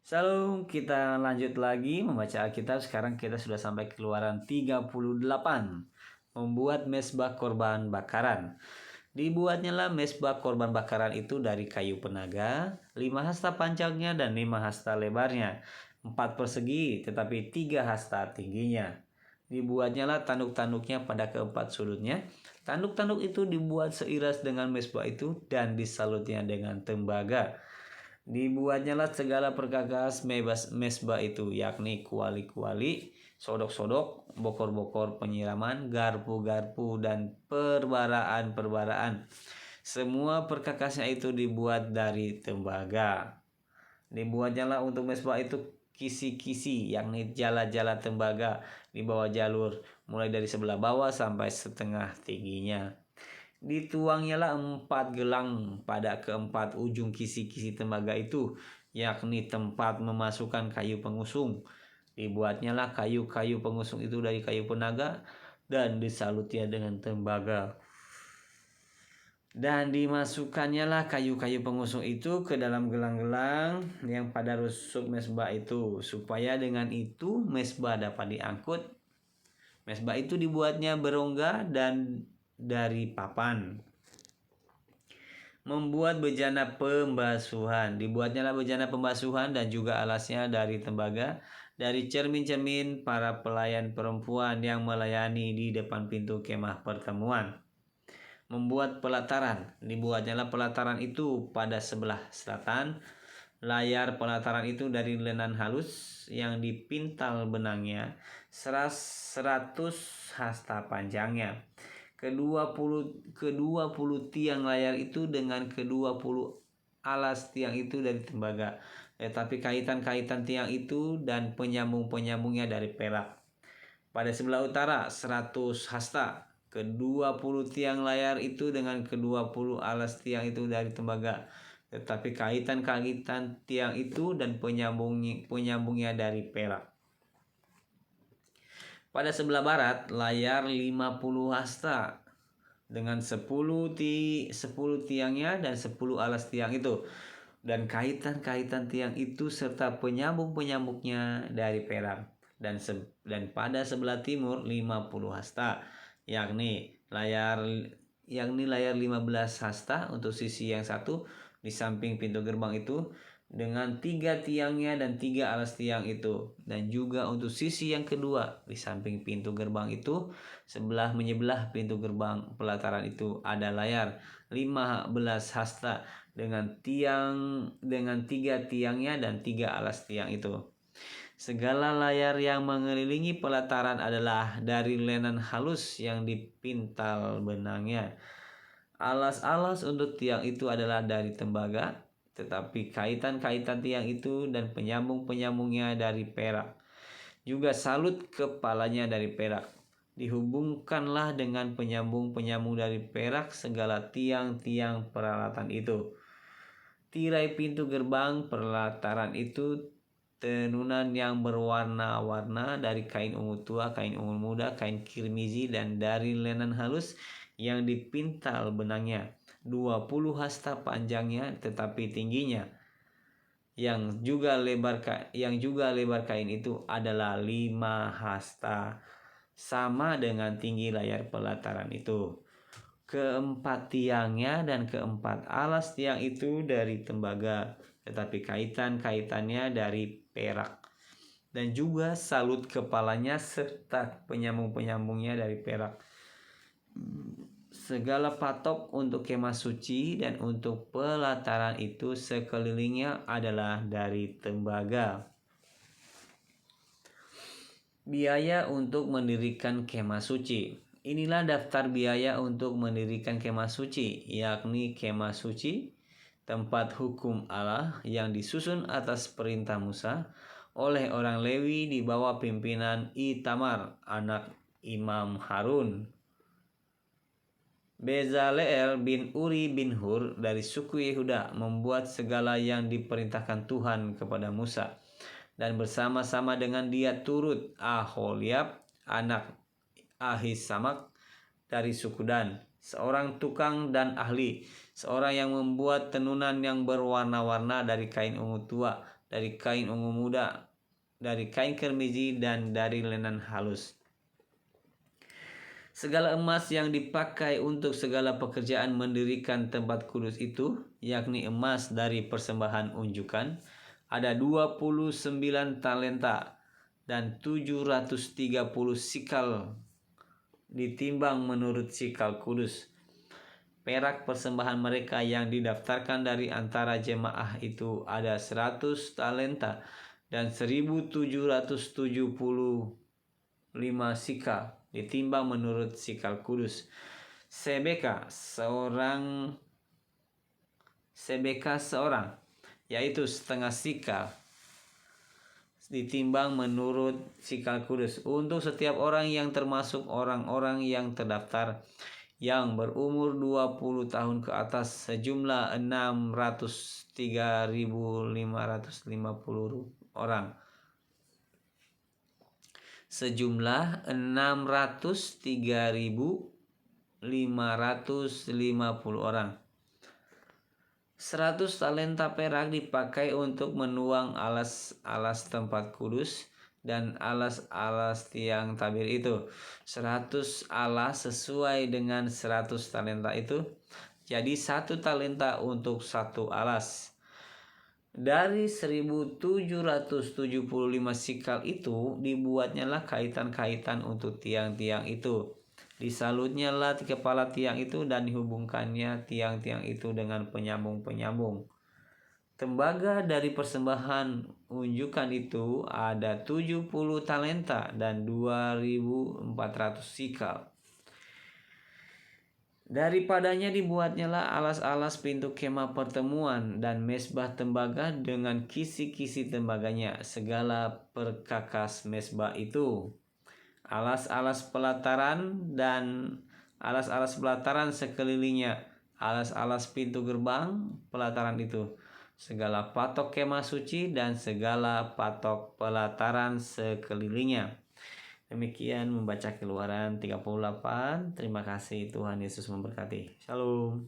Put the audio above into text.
Shalom, kita lanjut lagi membaca Alkitab. Sekarang kita sudah sampai keluaran 38. Membuat mezbah korban bakaran. Dibuatnya lah mezbah korban bakaran itu dari kayu penaga, 5 hasta panjangnya dan 5 hasta lebarnya, 4 persegi tetapi 3 hasta tingginya. Dibuatnya lah tanduk-tanduknya pada keempat sudutnya. Tanduk-tanduk itu dibuat seiras dengan mezbah itu dan disalutnya dengan tembaga. Dibuatnya lah segala perkakas mezbah itu, yakni kuali-kuali, sodok-sodok, bokor-bokor penyiraman, garpu-garpu, dan perbaraan-perbaraan. Semua perkakasnya itu dibuat dari tembaga. Dibuatnya lah untuk mezbah itu kisi-kisi, yakni jala-jala tembaga di bawah jalur, mulai dari sebelah bawah sampai setengah tingginya. Dituangnya lah 4 gelang pada keempat ujung kisi-kisi tembaga itu, yakni tempat memasukkan kayu pengusung. Dibuatnya lah kayu-kayu pengusung itu dari kayu penaga dan disalutnya dengan tembaga. Dan dimasukkannya lah kayu-kayu pengusung itu ke dalam gelang-gelang yang pada rusuk mezbah itu, supaya dengan itu mezbah dapat diangkut. Mezbah itu dibuatnya berongga dan dari papan. Membuat bejana pembasuhan. Dibuatnya lah bejana pembasuhan dan juga alasnya dari tembaga, dari cermin-cermin para pelayan perempuan yang melayani di depan pintu kemah pertemuan. Membuat pelataran. Dibuatnya lah pelataran itu pada sebelah selatan. Layar pelataran itu dari lenan halus yang dipintal benangnya 100 hasta panjangnya. Kedua puluh tiang layar itu dengan ke-20 alas tiang itu dari tembaga, tetapi kaitan-kaitan tiang itu dan penyambung-penyambungnya dari perak. Pada sebelah utara 100 hasta. Ke-20 tiang layar itu dengan ke-20 alas tiang itu dari tembaga, tetapi kaitan-kaitan tiang itu dan penyambungnya dari perak. Pada sebelah barat layar 50 hasta dengan 10 tiangnya dan 10 alas tiang itu, dan kaitan-kaitan tiang itu serta penyambung-penyambungnya dari perak. Dan pada sebelah timur 50 hasta, yakni layar 15 hasta untuk sisi yang satu di samping pintu gerbang itu, dengan 3 tiangnya dan 3 alas tiang itu, dan juga untuk sisi yang kedua di samping pintu gerbang itu, sebelah menyebelah pintu gerbang pelataran itu ada layar 15 hasta dengan 3 tiangnya dan 3 alas tiang itu. Segala layar yang mengelilingi pelataran adalah dari lenan halus yang dipintal benangnya. Alas-alas untuk tiang itu adalah dari tembaga, tetapi kaitan-kaitan tiang itu dan penyambung-penyambungnya dari perak. Juga salut kepalanya dari perak. Dihubungkanlah dengan penyambung-penyambung dari perak segala tiang-tiang peralatan itu. Tirai pintu gerbang pelataran itu tenunan yang berwarna-warna dari kain ungu tua, kain ungu muda, kain kirmizi, dan dari lenan halus yang dipintal benangnya. 20 hasta panjangnya tetapi tingginya, yang juga lebar kain itu adalah 5 hasta, sama dengan tinggi layar pelataran itu. Keempat tiangnya dan keempat alas tiang itu dari tembaga, tetapi kaitan-kaitannya dari perak. Dan juga salut kepalanya serta penyambung-penyambungnya dari perak. Segala patok untuk kemah suci dan untuk pelataran itu sekelilingnya adalah dari tembaga. Biaya untuk mendirikan kemah suci. Inilah daftar biaya untuk mendirikan kemah suci, yakni kemah suci, tempat hukum Allah yang disusun atas perintah Musa oleh orang Lewi di bawah pimpinan Itamar, anak Imam Harun. Bezaleel bin Uri bin Hur dari suku Yehuda membuat segala yang diperintahkan Tuhan kepada Musa, dan bersama-sama dengan dia turut Aholiab anak Ahisamak dari suku Dan, seorang tukang dan ahli, seorang yang membuat tenunan yang berwarna-warna dari kain ungu tua dari kain ungu muda, dari kain kermiji, dan dari lenan halus. Segala emas yang dipakai untuk segala pekerjaan mendirikan tempat kudus itu, yakni emas dari persembahan unjukan, ada 29 talenta dan 730 sikal ditimbang menurut sikal kudus. Perak persembahan mereka yang didaftarkan dari antara jemaah itu ada 100 talenta dan 1775 sikal ditimbang menurut sikal kudus. Sebeka seorang, yaitu setengah sikal ditimbang menurut sikal kudus untuk setiap orang yang termasuk orang-orang yang terdaftar yang berumur 20 tahun ke atas, sejumlah 603.550 orang. Sejumlah 603.550 orang. 100 talenta perak dipakai untuk menuang alas-alas tempat kudus dan alas-alas tiang tabir itu. 100 alas sesuai dengan 100 talenta itu. Jadi 1 talenta untuk 1 alas. Dari 1775 sikal itu dibuatnyalah kaitan-kaitan untuk tiang-tiang itu. Disalutnyalah kepala tiang itu dan dihubungkannya tiang-tiang itu dengan penyambung-penyambung. Tembaga dari persembahan unjukan itu ada 70 talenta dan 2.400 sikal. Daripadanya dibuatnyalah alas-alas pintu kemah pertemuan dan mesbah tembaga dengan kisi-kisi tembaganya, segala perkakas mesbah itu, alas-alas pelataran dan alas-alas pelataran sekelilingnya, alas-alas pintu gerbang pelataran itu, segala patok kemah suci dan segala patok pelataran sekelilingnya. Demikian membaca Keluaran 38. Terima kasih, Tuhan Yesus memberkati. Shalom.